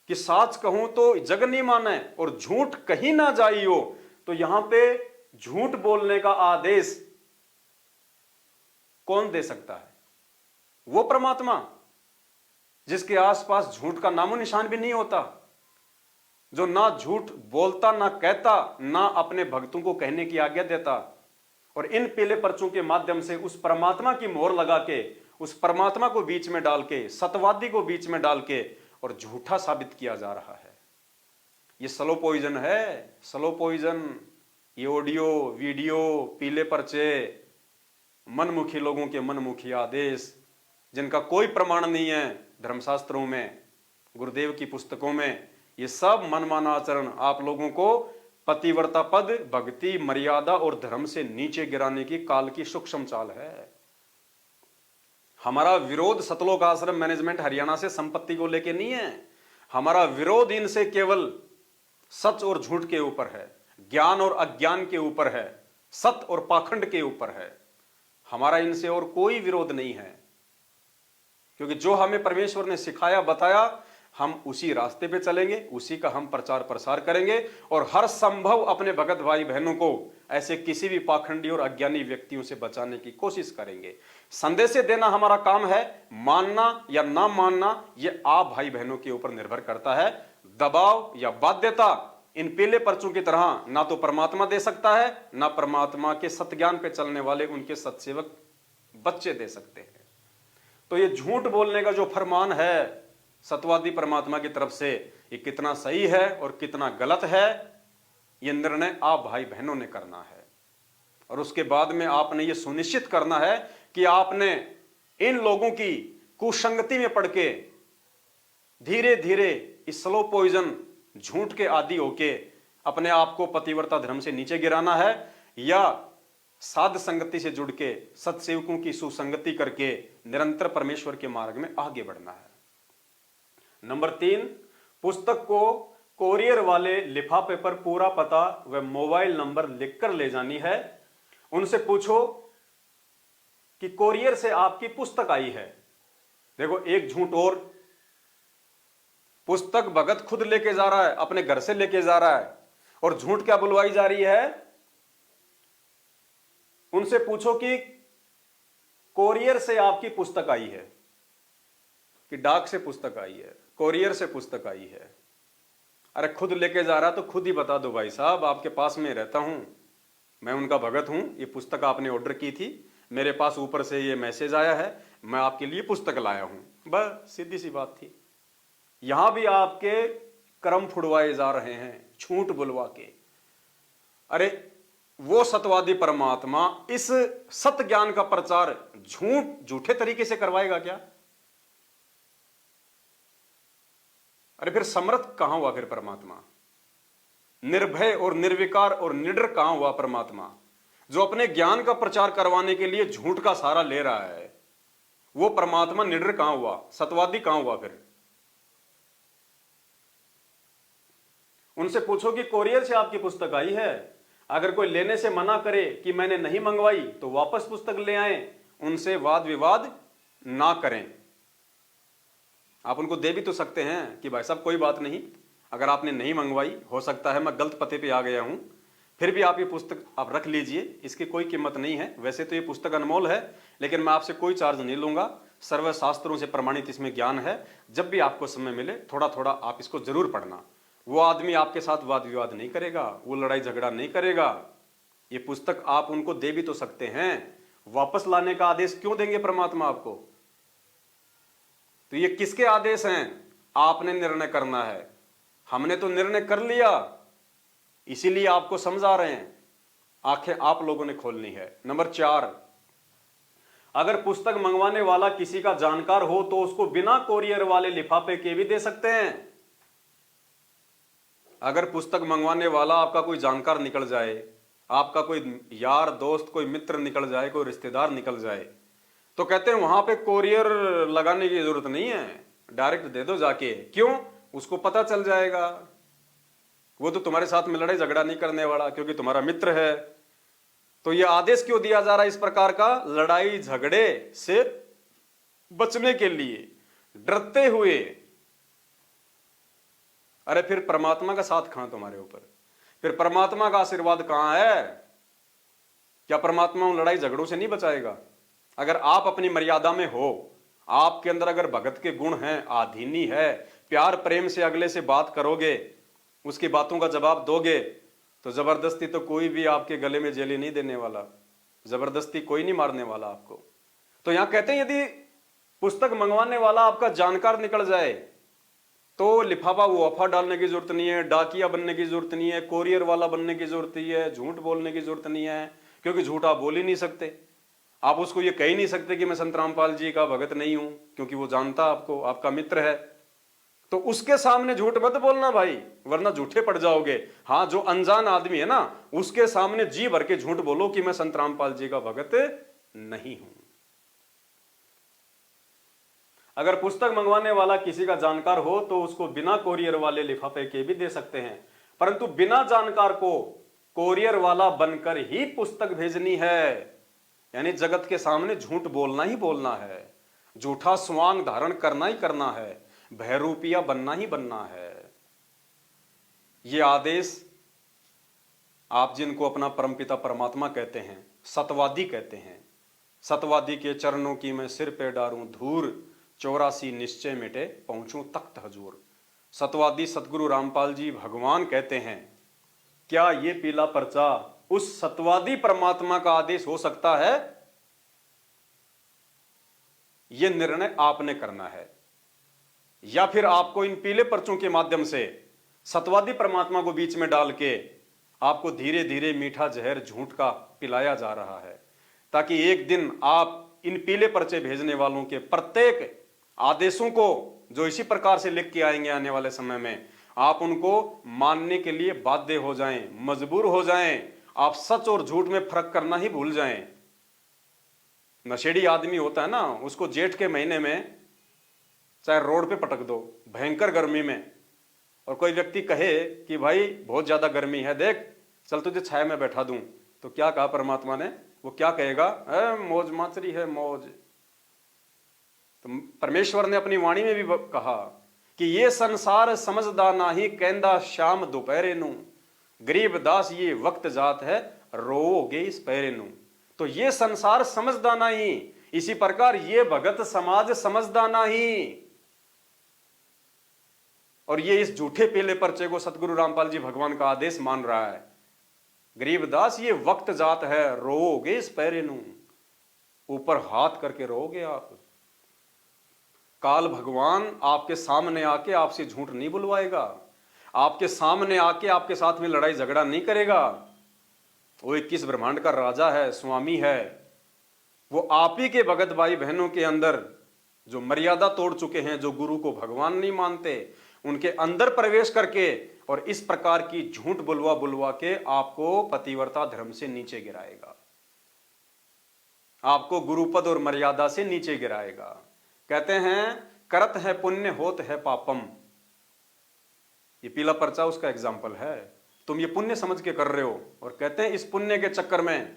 कि साच कहूं तो जग नहीं माने और झूठ कहीं ना जाई हो। तो यहां पे झूठ बोलने का आदेश कौन दे सकता है? वो परमात्मा जिसके आसपास झूठ का नामो निशान भी नहीं होता, जो ना झूठ बोलता, ना कहता, ना अपने भक्तों को कहने की आज्ञा देता। और इन पीले पर्चों के माध्यम से उस परमात्मा की मोहर लगा के, उस परमात्मा को बीच में डाल के, सत्यवादी को बीच में डाल के और झूठा साबित किया जा रहा है। ये स्लो पॉइजन है, स्लो पॉइजन। ये ऑडियो वीडियो, पीले पर्चे, मनमुखी लोगों के मनमुखी आदेश, जिनका कोई प्रमाण नहीं है धर्मशास्त्रों में, गुरुदेव की पुस्तकों में, ये सब मनमाना आचरण आप लोगों को पतिव्रता पद, भक्ति, मर्यादा और धर्म से नीचे गिराने की काल की सूक्ष्म चाल है। हमारा विरोध सतलोक आश्रम मैनेजमेंट हरियाणा से संपत्ति को लेके नहीं है। हमारा विरोध इनसे केवल सच और झूठ के ऊपर है, ज्ञान और अज्ञान के ऊपर है, सत्य और पाखंड के ऊपर है। हमारा इनसे और कोई विरोध नहीं है, क्योंकि जो हमें परमेश्वर ने सिखाया, बताया, हम उसी रास्ते पे चलेंगे, उसी का हम प्रचार प्रसार करेंगे और हर संभव अपने भगत भाई बहनों को ऐसे किसी भी पाखंडी और अज्ञानी व्यक्तियों से बचाने की कोशिश करेंगे। संदेश देना हमारा काम है, मानना या ना मानना ये आप भाई बहनों के ऊपर निर्भर करता है। दबाव या बाध्यता इन पीले पर्चों की तरह ना तो परमात्मा दे सकता है, ना परमात्मा के सत्य ज्ञान पे चलने वाले उनके सत्सेवक बच्चे दे सकते हैं। तो ये झूठ बोलने का जो फरमान है सत्यवादी परमात्मा की तरफ से, ये कितना सही है और कितना गलत है, ये निर्णय आप भाई बहनों ने करना है। और उसके बाद में आपने ये सुनिश्चित करना है कि आपने इन लोगों की कुसंगति में पड़ के धीरे धीरे इस स्लो पॉइजन झूठ के आदी होके अपने आप को पतिव्रता धर्म से नीचे गिराना है, या साध संगति से जुड़ के सत्सेवकों की सुसंगति करके निरंतर परमेश्वर के मार्ग में आगे बढ़ना है। नंबर 3, पुस्तक को कोरियर वाले लिफाफे पर पूरा पता व मोबाइल नंबर लिखकर ले जानी है। उनसे पूछो कि कोरियर से आपकी पुस्तक आई है। देखो एक झूठ और, पुस्तक भगत खुद लेके जा रहा है, अपने घर से लेके जा रहा है, और झूठ क्या बुलवाई जा रही है? उनसे पूछो कि कोरियर से आपकी पुस्तक आई है, कि डाक से पुस्तक आई है, कोरियर से पुस्तक आई है। अरे खुद लेके जा रहा तो खुद ही बता दो, भाई साहब आपके पास में रहता हूं, मैं उनका भगत हूं, ये पुस्तक आपने ऑर्डर की थी, मेरे पास ऊपर से ये मैसेज आया है, मैं आपके लिए पुस्तक लाया हूं। बस सीधी सी बात थी। यहां भी आपके कर्म फुड़वाए जा रहे हैं झूठ बुलवा के। अरे वो सत्यवादी परमात्मा इस सत्य ज्ञान का प्रचार झूठे तरीके से करवाएगा क्या? अरे फिर समर्थ कहां हुआ फिर परमात्मा? निर्भय और निर्विकार और निडर कहां हुआ परमात्मा, जो अपने ज्ञान का प्रचार करवाने के लिए झूठ का सहारा ले रहा है? वो परमात्मा निडर कहां हुआ? सत्यवादी कहां हुआ फिर? उनसे पूछो कि कोरियर से आपकी पुस्तक आई है, अगर कोई लेने से मना करे कि मैंने नहीं मंगवाई तो वापस पुस्तक ले आए। उनसे वाद विवाद ना करें। आप उनको दे भी तो सकते हैं कि भाई साहब कोई बात नहीं, अगर आपने नहीं मंगवाई, हो सकता है मैं गलत पते पे आ गया हूं, फिर भी आप ये पुस्तक आप रख लीजिए, इसकी कोई कीमत नहीं है। वैसे तो ये पुस्तक अनमोल है, लेकिन मैं आपसे कोई चार्ज नहीं लूंगा, सर्वशास्त्रों से प्रमाणित इसमें ज्ञान है। जब भी आपको समय मिले थोड़ा थोड़ा आप इसको जरूर पढ़ना। वो आदमी आपके साथ वाद विवाद नहीं करेगा, वो लड़ाई झगड़ा नहीं करेगा। ये पुस्तक आप उनको दे भी तो सकते हैं, वापस लाने का आदेश क्यों देंगे परमात्मा आपको? तो ये किसके आदेश हैं? आपने निर्णय करना है। हमने तो निर्णय कर लिया, इसीलिए आपको समझा रहे हैं, आंखें आप लोगों ने खोलनी है। नंबर 4, अगर पुस्तक मंगवाने वाला किसी का जानकार हो तो उसको बिना कोरियर वाले लिफाफे के भी दे सकते हैं। अगर पुस्तक मंगवाने वाला आपका कोई जानकार निकल जाए, आपका कोई यार दोस्त, कोई मित्र निकल जाए, कोई रिश्तेदार निकल जाए, तो कहते हैं वहां पे कोरियर लगाने की जरूरत नहीं है, डायरेक्ट दे दो जाके। क्यों? उसको पता चल जाएगा, वो तो तुम्हारे साथ में लड़ाई झगड़ा नहीं करने वाला क्योंकि तुम्हारा मित्र है। तो ये आदेश क्यों दिया जा रहा है इस प्रकार का? लड़ाई झगड़े से बचने के लिए, डरते हुए। अरे फिर परमात्मा का साथ कहां तुम्हारे ऊपर? फिर परमात्मा का आशीर्वाद कहां है? क्या परमात्मा उन लड़ाई झगड़ों से नहीं बचाएगा? अगर आप अपनी मर्यादा में हो, आपके अंदर अगर भगत के गुण हैं, आधीनी है, प्यार प्रेम से अगले से बात करोगे, उसकी बातों का जवाब दोगे, तो जबरदस्ती तो कोई भी आपके गले में जेली नहीं देने वाला, जबरदस्ती कोई नहीं मारने वाला आपको। तो यहां कहते हैं यदि पुस्तक मंगवाने वाला आपका जानकार निकल जाए तो लिफाफा वो अफवाह डालने की जरूरत नहीं है, डाकिया बनने की जरूरत नहीं है, कोरियर वाला बनने की जरूरत नहीं है, झूठ बोलने की जरूरत नहीं है, क्योंकि झूठ आप बोल ही नहीं सकते। आप उसको ये कह ही नहीं सकते कि मैं संत रामपाल जी का भगत नहीं हूं, क्योंकि वो जानता आपको, आपका मित्र है। तो उसके सामने झूठ मत बोलना भाई, वरना झूठे पड़ जाओगे। हाँ, जो अनजान आदमी है ना, उसके सामने जी भर के झूठ बोलो कि मैं संत रामपाल जी का भगत नहीं हूं। अगर पुस्तक मंगवाने वाला किसी का जानकार हो तो उसको बिना कोरियर वाले लिफाफे के भी दे सकते हैं, परंतु बिना जानकार को कोरियर वाला बनकर ही पुस्तक भेजनी है। यानी जगत के सामने झूठ बोलना ही बोलना है, झूठा स्वांग धारण करना ही करना है, भयरूपिया बनना ही बनना है। ये आदेश आप जिनको अपना परमपिता परमात्मा कहते हैं, सतवादी कहते हैं, सतवादी के चरणों की मैं सिर पे डारूं धूर, 84 निश्चय मिटे पहुंचूं तख्त हजूर। सतवादी सतगुरु रामपाल जी भगवान कहते हैं, क्या ये पीला पर्चा उस सतवादी परमात्मा का आदेश हो सकता है? यह निर्णय आपने करना है, या फिर आपको इन पीले पर्चों के माध्यम से सतवादी परमात्मा को बीच में डाल के आपको धीरे धीरे मीठा जहर झूठ का पिलाया जा रहा है, ताकि एक दिन आप इन पीले पर्चे भेजने वालों के प्रत्येक आदेशों को जो इसी प्रकार से लिख के आएंगे आने वाले समय में, आप उनको मानने के लिए बाध्य हो जाएं, मजबूर हो जाएं। आप सच और झूठ में फर्क करना ही भूल जाएं। नशेड़ी आदमी होता है ना, उसको जेठ के महीने में चाहे रोड पे पटक दो भयंकर गर्मी में, और कोई व्यक्ति कहे कि भाई बहुत ज्यादा गर्मी है, देख चल तुझे छाया में बैठा दूं, तो क्या कहा परमात्मा ने? वो क्या कहेगा? मौज माचरी है मौज। तो परमेश्वर ने अपनी वाणी में भी कहा कि ये संसार समझदा नाही कहंदा शाम दोपहरे नू, गरीब दास ये वक्त जात है रोओगे इस पहरे नू। तो ये संसार समझदा नहीं, इसी प्रकार ये भगत समाज समझदा नहीं। और ये इस झूठे पीले पर्चे को सतगुरु रामपाल जी भगवान का आदेश मान रहा है। गरीबदास ये वक्त जात है रोओगे इस पैरे नू, ऊपर हाथ करके रोओगे आप। काल भगवान आपके सामने आके आपसे झूठ नहीं बुलवाएगा, आपके सामने आके आपके साथ में लड़ाई झगड़ा नहीं करेगा। वो 21 ब्रह्मांड का राजा है, स्वामी है। वो आप ही के भगत भाई बहनों के अंदर जो मर्यादा तोड़ चुके हैं, जो गुरु को भगवान नहीं मानते, उनके अंदर प्रवेश करके और इस प्रकार की झूठ बुलवा बुलवा के आपको पतिव्रता धर्म से नीचे गिराएगा, आपको गुरुपद और मर्यादा से नीचे गिराएगा। कहते हैं करत है पुण्य होत है पापम, ये पीला पर्चा उसका एग्जाम्पल है। तुम ये पुण्य समझ के कर रहे हो, और कहते हैं इस पुण्य के चक्कर में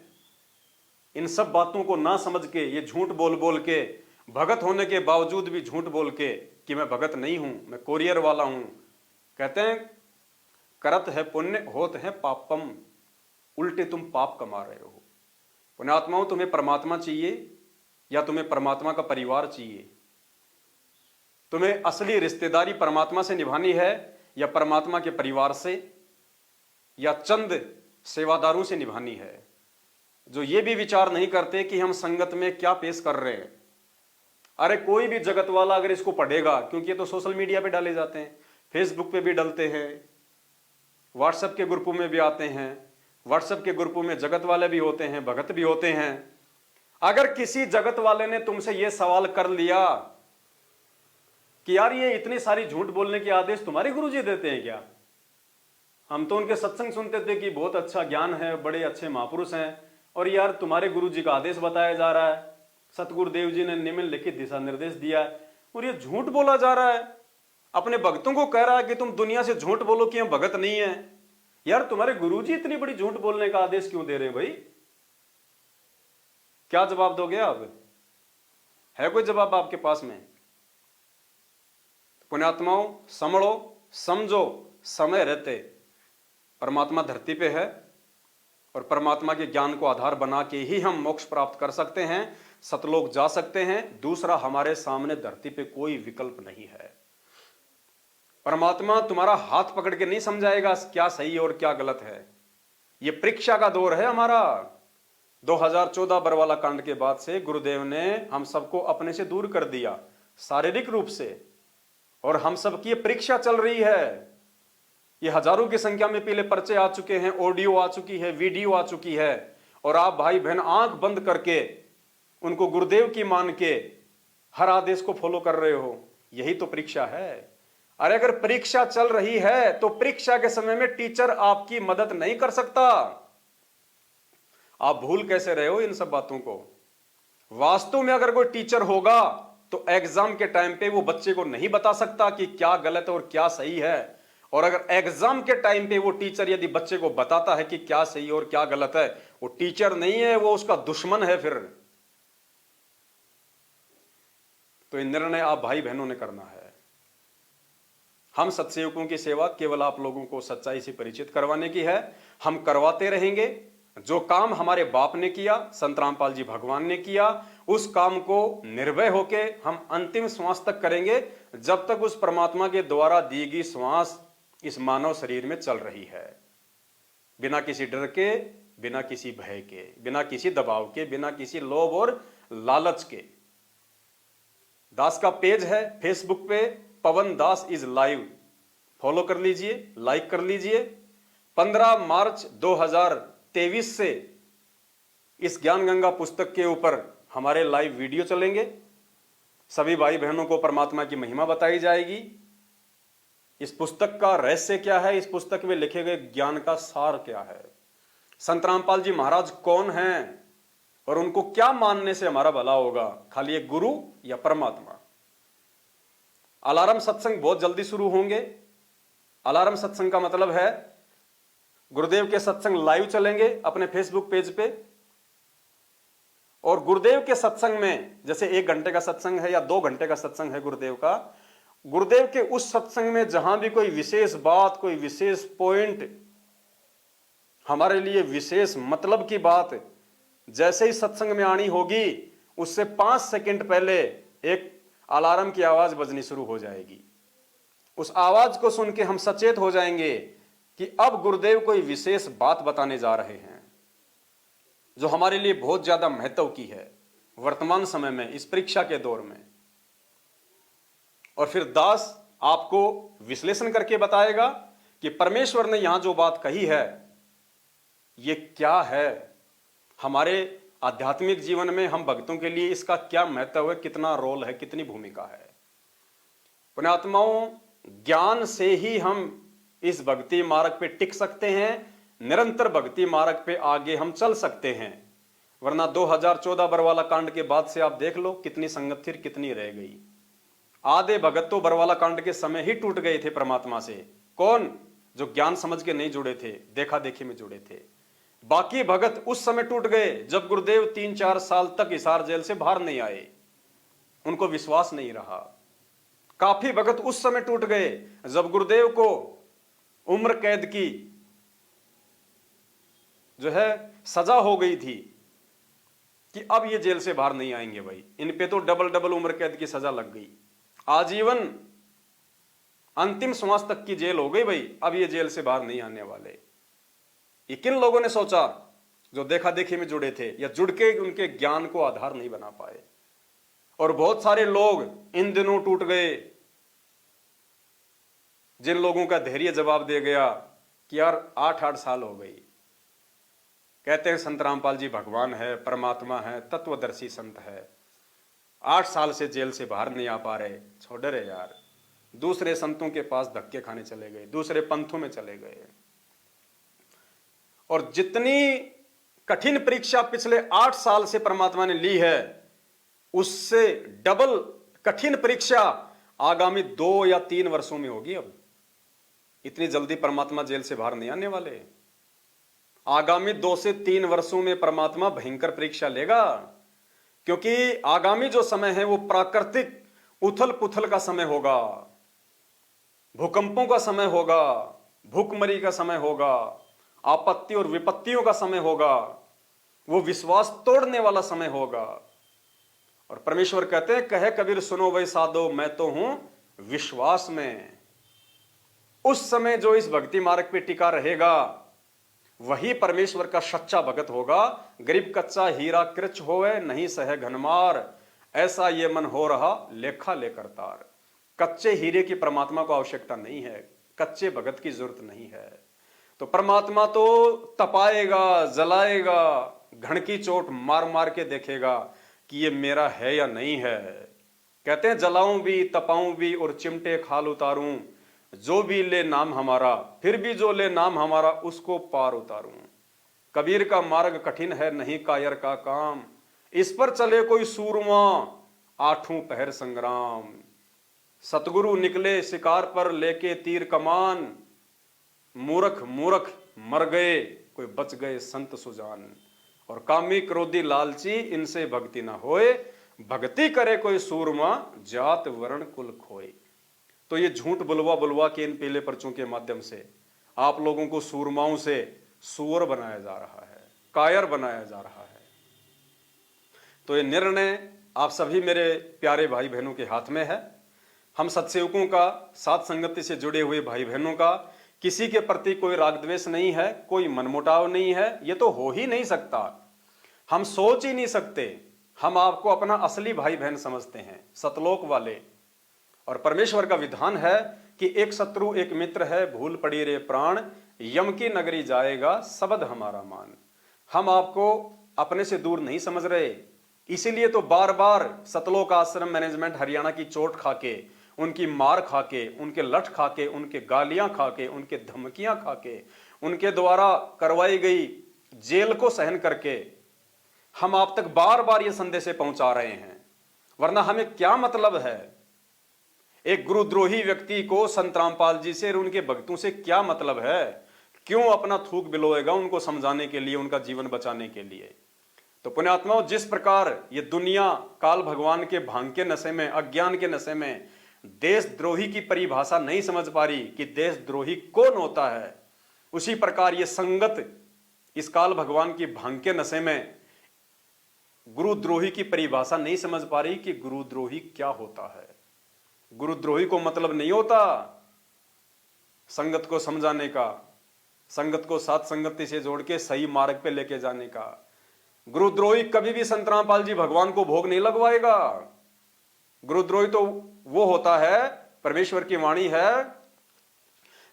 इन सब बातों को ना समझ के, ये झूठ बोल बोल के, भगत होने के बावजूद भी झूठ बोल के कि मैं भगत नहीं हूं, मैं कोरियर वाला हूं। कहते हैं करत है पुण्य होत है पापम, उल्टे तुम पाप कमा रहे हो। पुण्यात्माओं, तुम्हें परमात्मा चाहिए या तुम्हें परमात्मा का परिवार चाहिए? तुम्हें असली रिश्तेदारी परमात्मा से निभानी है या परमात्मा के परिवार से, या चंद सेवादारों से निभानी है, जो ये भी विचार नहीं करते कि हम संगत में क्या पेश कर रहे हैं। अरे कोई भी जगत वाला अगर इसको पढ़ेगा, क्योंकि ये तो सोशल मीडिया पे डाले जाते हैं, फेसबुक पे भी डलते हैं, व्हाट्सएप के ग्रुपों में भी आते हैं, व्हाट्सएप के ग्रुपों में जगत वाले भी होते हैं, भगत भी होते हैं। अगर किसी जगत वाले ने तुमसे यह सवाल कर लिया कि यार ये इतनी सारी झूठ बोलने के आदेश तुम्हारे गुरुजी देते हैं क्या? हम तो उनके सत्संग सुनते थे कि बहुत अच्छा ज्ञान है, बड़े अच्छे महापुरुष हैं, और यार तुम्हारे गुरुजी का आदेश बताया जा रहा है, सतगुरुदेव जी ने निम्नलिखित दिशा निर्देश दिया है, और ये झूठ बोला जा रहा है, अपने भक्तों को कह रहा है कि तुम दुनिया से झूठ बोलो कि हम भगत नहीं है। यार तुम्हारे गुरुजी इतनी बड़ी झूठ बोलने का आदेश क्यों दे रहे हैं भाई? क्या जवाब दोगे आप? है कोई जवाब आपके पास में? पुण्यात्माओं, समझो, समझो, समय रहते परमात्मा धरती पे है और परमात्मा के ज्ञान को आधार बना के ही हम मोक्ष प्राप्त कर सकते हैं, सतलोक जा सकते हैं। दूसरा, हमारे सामने धरती पे कोई विकल्प नहीं है। परमात्मा तुम्हारा हाथ पकड़ के नहीं समझाएगा क्या सही और क्या गलत है। यह परीक्षा का दौर है हमारा। 2014 बरवाला कांड के बाद से गुरुदेव ने हम सबको अपने से दूर कर दिया शारीरिक रूप से, और हम सबकी परीक्षा चल रही है। ये हजारों की संख्या में पीले पर्चे आ चुके हैं, ऑडियो आ चुकी है, वीडियो आ चुकी है, और आप भाई बहन आंख बंद करके उनको गुरुदेव की मान के हर आदेश को फॉलो कर रहे हो। यही तो परीक्षा है। अरे अगर परीक्षा चल रही है तो परीक्षा के समय में टीचर आपकी मदद नहीं कर सकता। आप भूल कैसे रहे हो इन सब बातों को? वास्तव में अगर कोई टीचर होगा तो एग्जाम के टाइम पे वो बच्चे को नहीं बता सकता कि क्या गलत और क्या सही है। और अगर एग्जाम के टाइम पे वो टीचर यदि बच्चे को बताता है कि क्या सही और क्या गलत है, वो टीचर नहीं है, वो उसका दुश्मन है फिर। तो ये निर्णय आप भाई बहनों ने करना है। हम सत्सेवकों की सेवा केवल आप लोगों को सच्चाई से परिचित करवाने की है। हम करवाते रहेंगे। जो काम हमारे बाप ने किया, संत रामपाल जी भगवान ने किया, उस काम को निर्भय होके हम अंतिम श्वास तक करेंगे, जब तक उस परमात्मा के द्वारा दी गई श्वास इस मानव शरीर में चल रही है। बिना किसी डर के, बिना किसी भय के, बिना किसी दबाव के, बिना किसी लोभ और लालच के। दास का पेज है फेसबुक पे, पवन दास इज लाइव, फॉलो कर लीजिए, लाइक कर लीजिए। 15 मार्च 2023 से इस ज्ञान गंगा पुस्तक के ऊपर हमारे लाइव वीडियो चलेंगे। सभी भाई बहनों को परमात्मा की महिमा बताई जाएगी। इस पुस्तक का रहस्य क्या है, इस पुस्तक में लिखे गए ज्ञान का सार क्या है, संत रामपाल जी महाराज कौन हैं और उनको क्या मानने से हमारा भला होगा, खाली एक गुरु या परमात्मा। अलार्म सत्संग बहुत जल्दी शुरू होंगे। अलार्म सत्संग का मतलब है गुरुदेव के सत्संग लाइव चलेंगे अपने फेसबुक पेज पे, और गुरुदेव के सत्संग में जैसे 1 घंटे का सत्संग है या 2 घंटे का सत्संग है गुरुदेव का, गुरुदेव के उस सत्संग में जहां भी कोई विशेष बात, कोई विशेष पॉइंट, हमारे लिए विशेष मतलब की बात जैसे ही सत्संग में आनी होगी, उससे 5 सेकंड पहले एक अलार्म की आवाज बजनी शुरू हो जाएगी। उस आवाज को सुन के हम सचेत हो जाएंगे कि अब गुरुदेव कोई विशेष बात बताने जा रहे हैं, जो हमारे लिए बहुत ज्यादा महत्व की है वर्तमान समय में, इस परीक्षा के दौर में। और फिर दास आपको विश्लेषण करके बताएगा कि परमेश्वर ने यहां जो बात कही है ये क्या है, हमारे आध्यात्मिक जीवन में हम भक्तों के लिए इसका क्या महत्व है, कितना रोल है, कितनी भूमिका है। पुण्यात्माओं, ज्ञान से ही हम इस भक्ति मार्ग पे टिक सकते हैं, निरंतर भक्ति मार्ग पे आगे हम चल सकते हैं। वरना 2014 बरवाला कांड के बाद से आप देख लो कितनी संगत थी, कितनी रह गई। आधे भगत तो बरवाला कांड के समय ही टूट गए थे परमात्मा से। कौन? जो ज्ञान समझ के नहीं जुड़े थे, देखा देखी में जुड़े थे। बाकी भगत उस समय टूट गए जब गुरुदेव 3-4 साल तक हिसार जेल से बाहर नहीं आए, उनको विश्वास नहीं रहा। काफी भगत उस समय टूट गए जब गुरुदेव को उम्र कैद की जो है सजा हो गई थी कि अब ये जेल से बाहर नहीं आएंगे भाई, इन पे तो डबल उम्र कैद की सजा लग गई, आजीवन अंतिम श्वास तक की जेल हो गई भाई, अब ये जेल से बाहर नहीं आने वाले। ये किन लोगों ने सोचा? जो देखा देखी में जुड़े थे या जुड़ के उनके ज्ञान को आधार नहीं बना पाए। और बहुत सारे लोग इन दिनों टूट गए जिन लोगों का धैर्य जवाब दे गया कि यार 8-8 साल हो गई, कहते हैं संत रामपाल जी भगवान है, परमात्मा है, तत्वदर्शी संत है, 8 साल से जेल से बाहर नहीं आ पा रहे, छोड़ रहे यार। दूसरे संतों के पास धक्के खाने चले गए, दूसरे पंथों में चले गए। और जितनी कठिन परीक्षा पिछले 8 साल से परमात्मा ने ली है, उससे डबल कठिन परीक्षा आगामी 2 या 3 वर्षों में होगी। अब इतनी जल्दी परमात्मा जेल से बाहर नहीं आने वाले। आगामी 2 से 3 वर्षों में परमात्मा भयंकर परीक्षा लेगा, क्योंकि आगामी जो समय है वो प्राकृतिक उथल पुथल का समय होगा, भूकंपों का समय होगा, भूखमरी का समय होगा, आपत्ति और विपत्तियों का समय होगा, वो विश्वास तोड़ने वाला समय होगा। और परमेश्वर कहते हैं, कहे कबीर सुनो वही साधो, मैं तो हूं विश्वास में। उस समय जो इस भक्ति मार्ग पे टिका रहेगा वही परमेश्वर का सच्चा भगत होगा। गरीब कच्चा हीरा कृच होवे, नहीं सहे घनमार, ऐसा ये मन हो रहा लेखा लेकर तार। कच्चे हीरे की परमात्मा को आवश्यकता नहीं है, कच्चे भगत की जरूरत नहीं है। तो परमात्मा तो तपाएगा, जलाएगा, घण की चोट मार मार के देखेगा कि ये मेरा है या नहीं है। कहते हैं, जलाऊं भी, तपाऊं भी और चिमटे खाल उतारूं, जो भी ले नाम हमारा, फिर भी जो ले नाम हमारा, उसको पार उतारूं। कबीर का मार्ग कठिन है, नहीं कायर का काम, इस पर चले कोई सूरमा, आठों पहर संग्राम। सतगुरु निकले शिकार पर लेके तीर कमान, मूर्ख मूर्ख मर गए, कोई बच गए संत सुजान। और कामी क्रोधी लालची, इनसे भक्ति ना होए, भक्ति करे कोई सूरमा, जात वर्ण कुल खोए। तो ये झूठ बुलवा बुलवा के इन पीले पर्चों के माध्यम से आप लोगों को सूरमाओं से सूअर बनाया जा रहा है, कायर बनाया जा रहा है। तो ये निर्णय आप सभी मेरे प्यारे भाई बहनों के हाथ में है। हम सत्सेवकों का, साथ संगति से जुड़े हुए भाई बहनों का किसी के प्रति कोई राग द्वेष नहीं है, कोई मनमुटाव नहीं है। ये तो हो ही नहीं सकता, हम सोच ही नहीं सकते। हम आपको अपना असली भाई बहन समझते हैं, सतलोक वाले। और परमेश्वर का विधान है कि एक शत्रु एक मित्र है, भूल पड़ी रे प्राण, यम की नगरी जाएगा शब्द हमारा मान। हम आपको अपने से दूर नहीं समझ रहे, इसीलिए तो बार बार सतलोक आश्रम मैनेजमेंट हरियाणा की चोट खाके, उनकी मार खाके, उनके लठ खाके, उनके गालियां खाके, उनके धमकियां खाके, उनके द्वारा करवाई गई जेल को सहन करके हम आप तक बार बार ये संदेश पहुंचा रहे हैं। वरना हमें क्या मतलब है एक गुरुद्रोही व्यक्ति को संत रामपाल जी से और उनके भक्तों से क्या मतलब है? क्यों अपना थूक बिलोएगा उनको समझाने के लिए, उनका जीवन बचाने के लिए? तो पुण्यात्माओं, जिस प्रकार ये दुनिया काल भगवान के भांग के नशे में, अज्ञान के नशे में देशद्रोही की परिभाषा नहीं समझ पा रही कि देशद्रोही कौन होता है, उसी प्रकार ये संगत इस काल भगवान की भांग के नशे में गुरुद्रोही की परिभाषा नहीं समझ पा रही कि गुरुद्रोही क्या होता है। गुरुद्रोही को मतलब नहीं होता संगत को समझाने का, संगत को साथ संगति से जोड़ के सही मार्ग पे लेके जाने का। गुरुद्रोही कभी भी संत रामपाल जी भगवान को भोग नहीं लगवाएगा। गुरुद्रोही तो वो होता है, परमेश्वर की वाणी है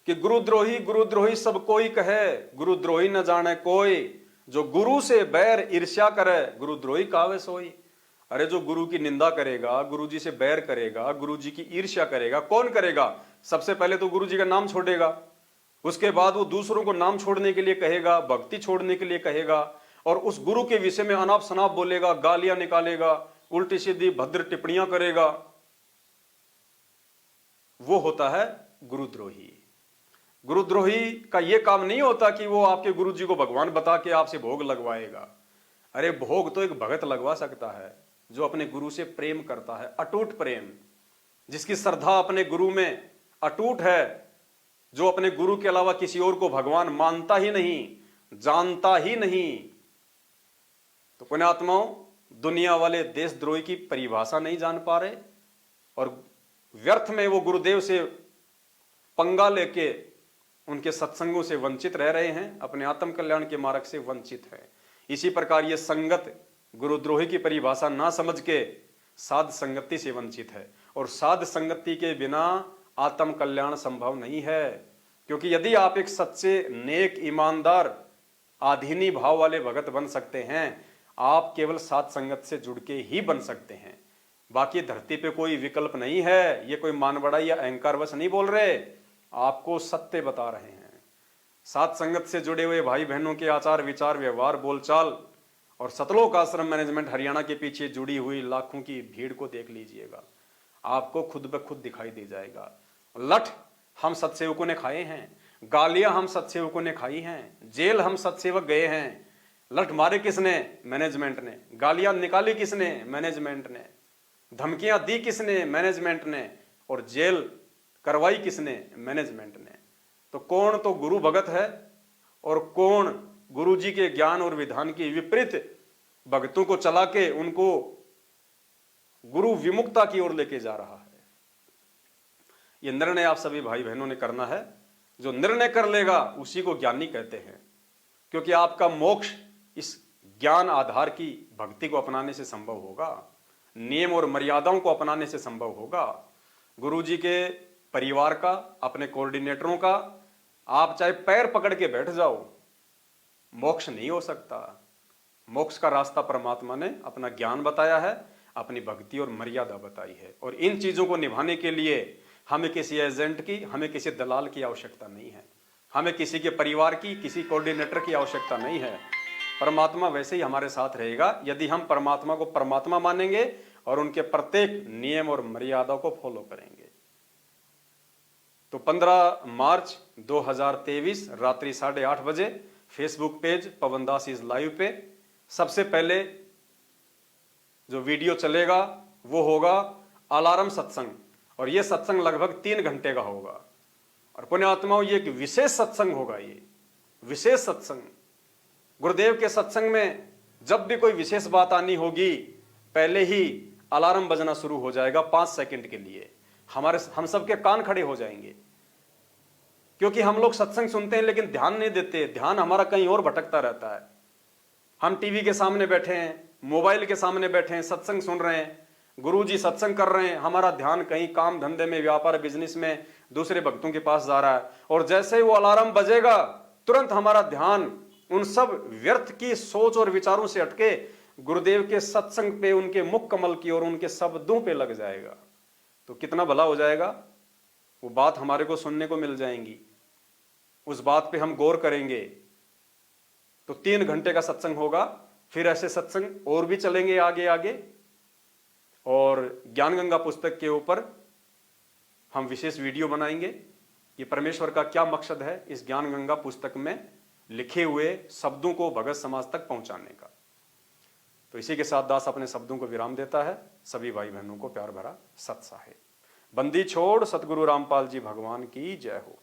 कि गुरुद्रोही गुरुद्रोही सब कोई कहे, गुरुद्रोही न जाने कोई, जो गुरु से बैर ईर्ष्या करे, गुरुद्रोही कावे सोई। अरे जो गुरु की निंदा करेगा, गुरु जी से बैर करेगा, गुरु जी की ईर्ष्या करेगा, कौन करेगा? सबसे पहले तो गुरु जी का नाम छोड़ेगा, उसके बाद वो दूसरों को नाम छोड़ने के लिए कहेगा, भक्ति छोड़ने के लिए कहेगा, और उस गुरु के विषय में अनाप शनाप बोलेगा, गालियां निकालेगा, उल्टी सीधी भद्र टिप्पणियां करेगा। वो होता है गुरुद्रोही। गुरुद्रोही का यह काम नहीं होता कि वो आपके गुरु जी को भगवान बता के आपसे भोग लगवाएगा। अरे भोग तो एक भगत लगवा सकता है जो अपने गुरु से प्रेम करता है, अटूट प्रेम, जिसकी श्रद्धा अपने गुरु में अटूट है, जो अपने गुरु के अलावा किसी और को भगवान मानता ही नहीं, जानता ही नहीं। तो पुण्यात्माओं, दुनिया वाले देशद्रोही की परिभाषा नहीं जान पा रहे और व्यर्थ में वो गुरुदेव से पंगा लेके उनके सत्संगों से वंचित रह रहे हैं, अपने आत्म कल्याण के मार्ग से वंचित है। इसी प्रकार ये संगत गुरुद्रोही की परिभाषा ना समझ के साध संगति से वंचित है, और साध संगति के बिना आत्म कल्याण संभव नहीं है। क्योंकि यदि आप एक सच्चे, नेक, ईमानदार, आधीनी भाव वाले भगत बन सकते हैं, आप केवल साध संगत से जुड़ के ही बन सकते हैं। बाकी धरती पे कोई विकल्प नहीं है। ये कोई मान बढ़ाई या अहंकार वश नहीं बोल रहे, आपको सत्य बता रहे हैं। साथ संगत से जुड़े हुए भाई बहनों के आचार विचार, व्यवहार, बोलचाल और सतलोक आश्रम मैनेजमेंट हरियाणा के पीछे जुड़ी हुई लाखों की भीड़ को देख लीजिएगा। आपको खुद ब खुद दिखाई दे जाएगा। लठ हम सत्सेवकों ने खाए हैं, गालियां हम सत्सेवकों ने खाई हैं, जेल हम सत्सेवक गए हैं। लठ मारे किसने? मैनेजमेंट ने। गालियां निकाली किसने? मैनेजमेंट ने। धमकियां दी किसने? मैनेजमेंट ने। और जेल करवाई किसने? मैनेजमेंट ने। तो कौन तो गुरु भगत है और कौन गुरु जी के ज्ञान और विधान की विपरीत भक्तों को चला के उनको गुरु विमुक्ता की ओर लेके जा रहा है। यह निर्णय आप सभी भाई बहनों ने करना है। जो निर्णय कर लेगा उसी को ज्ञानी कहते हैं, क्योंकि आपका मोक्ष इस ज्ञान आधार की भक्ति को अपनाने से संभव होगा, नियम और मर्यादाओं को अपनाने से संभव होगा। गुरु जी के परिवार का, अपने कोऑर्डिनेटरों का आप चाहे पैर पकड़ के बैठ जाओ, मोक्ष नहीं हो सकता। मोक्ष का रास्ता परमात्मा ने अपना ज्ञान बताया है, अपनी भक्ति और मर्यादा बताई है। और इन चीजों को निभाने के लिए हमें किसी एजेंट की, हमें किसी दलाल की आवश्यकता नहीं है, हमें किसी के परिवार की, किसी कोऑर्डिनेटर की आवश्यकता नहीं है। परमात्मा वैसे ही हमारे साथ रहेगा यदि हम परमात्मा को परमात्मा मानेंगे और उनके प्रत्येक नियम और मर्यादा को फॉलो करेंगे। तो 15 मार्च 2023 रात्रि 8:30 बजे फेसबुक पेज पवनदास इज लाइव पे सबसे पहले जो वीडियो चलेगा वो होगा अलार्म सत्संग, और ये सत्संग लगभग 3 घंटे का होगा। और पुण्यात्माओं, ये एक विशेष सत्संग होगा। ये विशेष सत्संग, गुरुदेव के सत्संग में जब भी कोई विशेष बात आनी होगी, पहले ही अलार्म बजना शुरू हो जाएगा 5 सेकंड के लिए। हम सबके कान खड़े हो जाएंगे, क्योंकि हम लोग सत्संग सुनते हैं लेकिन ध्यान नहीं देते। ध्यान हमारा कहीं और भटकता रहता है। हम टीवी के सामने बैठे हैं, मोबाइल के सामने बैठे हैं, सत्संग सुन रहे हैं, गुरुजी सत्संग कर रहे हैं, हमारा ध्यान कहीं काम धंधे में, व्यापार बिजनेस में, दूसरे भक्तों के पास जा रहा है। और जैसे ही वो अलार्म बजेगा तुरंत हमारा ध्यान उन सब व्यर्थ की सोच और विचारों से हटके गुरुदेव के सत्संग पे, उनके मुख कमल की और उनके शब्दों पे लग जाएगा। तो कितना भला हो जाएगा। वो बात हमारे को सुनने को मिल जाएंगी, उस बात पे हम गौर करेंगे। तो 3 घंटे का सत्संग होगा। फिर ऐसे सत्संग और भी चलेंगे आगे आगे। और ज्ञान गंगा पुस्तक के ऊपर हम विशेष वीडियो बनाएंगे। ये परमेश्वर का क्या मकसद है इस ज्ञान गंगा पुस्तक में लिखे हुए शब्दों को भगत समाज तक पहुंचाने का। तो इसी के साथ दास अपने शब्दों को विराम देता है। सभी भाई बहनों को प्यार भरा सत साहेब। बंदी छोड़ सतगुरु रामपाल जी भगवान की जय हो।